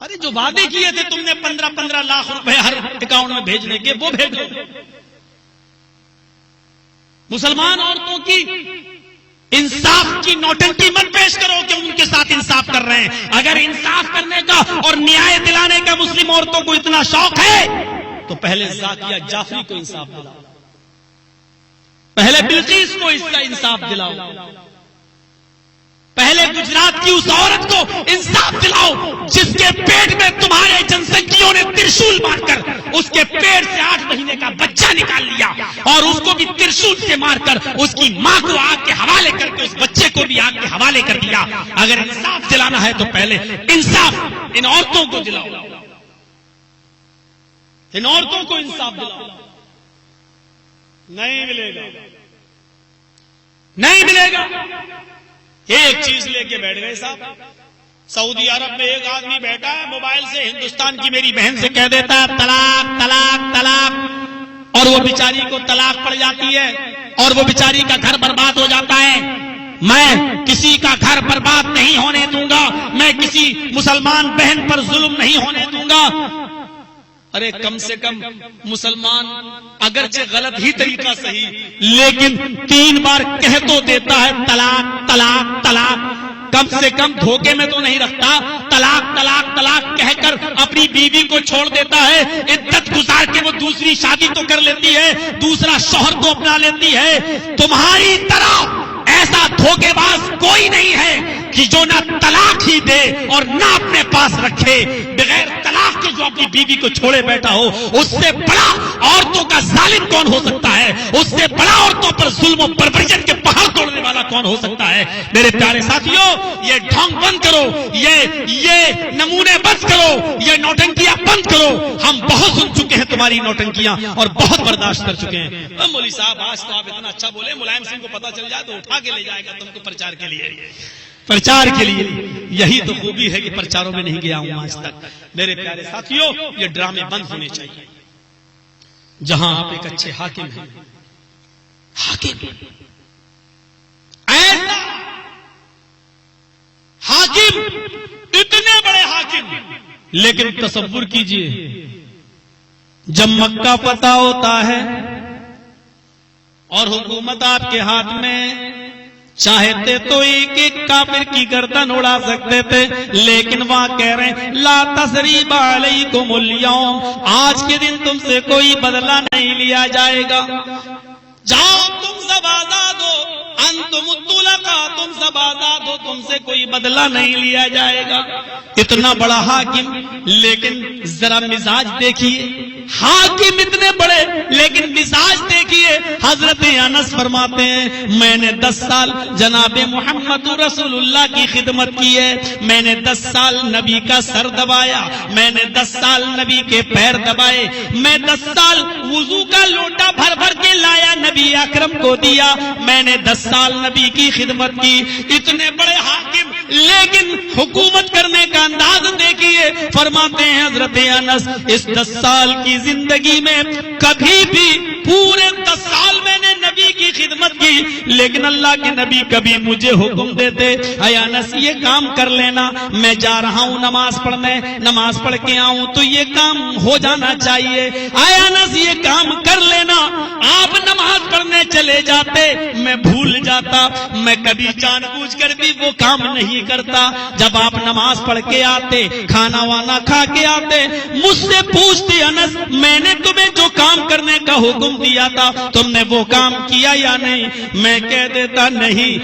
ارے جو وعدے کیے تھے تم نے 15 لاکھ روپے ہر اکاؤنٹ میں بھیجنے کے، وہ بھیجو۔ مسلمان عورتوں کی انصاف کی نوٹنکی مت پیش کرو کہ ان کے ساتھ انصاف کر رہے ہیں۔ اگر انصاف کرنے کا اور نیائے دلانے کا مسلم عورتوں کو اتنا شوق ہے تو پہلے زاکیہ جعفری کو انصاف دلاؤ، پہلے بلقیس کو اس کا انصاف دلاؤ، پہلے گجرات کی اس عورت کو انصاف دلاؤ جس کے پیٹ میں تمہارے جنسنکیوں نے ترشول مار کر اس کے پیٹ سے 8 مہینے کا بچہ نکال لیا، اور اس کو بھی ترشول سے مار کر اس کی ماں کو آگ کے حوالے کر کے اس بچے کو بھی آگ کے حوالے کر دیا۔ اگر انصاف دلانا ہے تو پہلے انصاف ان عورتوں کو دلاؤ، ان عورتوں کو انصاف دلاؤ۔ نہیں ملے گا، نہیں ملے گا۔ ایک چیز لے کے بیٹھ گئے صاحب، سعودی عرب میں ایک آدمی بیٹھا ہے موبائل سے ہندوستان کی میری بہن سے کہہ دیتا ہے طلاق طلاق طلاق، اور وہ بیچاری کو طلاق پڑ جاتی ہے اور وہ بیچاری کا گھر برباد ہو جاتا ہے۔ میں کسی کا گھر برباد نہیں ہونے دوں گا، میں کسی مسلمان بہن پر ظلم نہیں ہونے دوں گا۔ ارے کم سے کم مسلمان اگرچہ غلط ہی طریقہ صحیح لیکن 3 بار کہہ تو دیتا ہے طلاق طلاق طلاق، کم سے کم دھوکے میں تو نہیں رکھتا۔ طلاق طلاق طلاق کہہ کر اپنی بیوی کو چھوڑ دیتا ہے، عدت گزار کے وہ دوسری شادی تو کر لیتی ہے، دوسرا شوہر تو اپنا لیتی ہے۔ تمہاری طرح ایسا دھوکے باز کوئی نہیں ہے کہ جو نہ طلاق ہی دے اور نہ اپنے پاس رکھے، بغیر طلاق کے جو اپنی بیوی کو چھوڑے بیٹھا ہو۔ اس سے بڑا عورتوں کا ظالم کون ہو سکتا ہے؟ اس سے بڑا عورتوں پر ظلم و پرورش کے پہاڑ توڑنے والا کون ہو سکتا ہے؟ میرے پیارے ساتھیوں، یہ ڈھونگ بند کرو، یہ نمونے بند کرو، یہ نوٹنکیاں بند کرو۔ ہم بہت سن چکے ہیں تمہاری نوٹنکیاں اور بہت برداشت کر چکے ہیں۔ مولوی صاحب آج تو آپ اتنا اچھا بولے، ملائم سنگھ کو پتا چل جائے تو اٹھا کے لے جائے گا تم کو پرچار کے لیے، پرچار کے لیے۔ یہی تو خوبی ہے کہ پرچاروں میں نہیں گیا ہوں آج تک۔ میرے پیارے ساتھیوں، یہ ڈرامے بند ہونے چاہیے۔ جہاں آپ ایک اچھے حاکم ہیں، حاکم ایسا حاکم، اتنے بڑے حاکم، لیکن تصور کیجئے جب مکہ فتح ہوتا ہے اور حکومت آپ کے ہاتھ میں، چاہتے تو ایک ایک کافر کی گردن اڑا سکتے تھے، لیکن وہاں کہہ رہے ہیں لا تثریب علیکم اليوم، آج کے دن تم سے کوئی بدلہ نہیں لیا جائے گا، جاؤ تم سب آزاد ہو، انتم الطلقاء، تم سب آزاد ہو، تم سے کوئی بدلہ نہیں لیا جائے گا۔ اتنا بڑا حاکم، لیکن ذرا مزاج دیکھیے، حاکم اتنے بڑے لیکن مزاج دیکھیے۔ حضرت انس فرماتے ہیں میں نے 10 سال جناب محمد رسول اللہ کی خدمت کی ہے، میں نے 10 سال نبی کا سر دبایا، میں نے 10 سال نبی کے پیر دبائے، میں 10 سال وضو کا لوٹا بھر بھر کے لایا نبی اکرم کو دیا، میں نے 10 سال نبی کی خدمت کی۔ اتنے بڑے حاکم لیکن حکومت کرنے کا انداز دیکھیے۔ فرماتے ہیں حضرت انس اس 10 سال کی زندگی میں کبھی بھی پورے 10 سال میں نے نبی کی خدمت کی، لیکن اللہ کے نبی کبھی مجھے حکم دیتے اے انس یہ کام کر لینا، میں جا رہا ہوں نماز پڑھنے، نماز پڑھ کے آؤں تو یہ کام ہو جانا چاہیے، اے انس یہ کام کر لینا۔ آپ نماز پڑھنے چلے جاتے، میں بھول جاتا، میں کبھی جان بوجھ کر بھی وہ کام نہیں کرتا۔ جب آپ نماز پڑھ کے آتے، کھانا وانا کھا کے آتے، مجھ سے پوچھتے انس میں نے تمہیں جو کام کرنے کا حکم دیا تھا تم نے وہ کام کیا یا نہیں؟ میں کہہ دیتا نہیں۔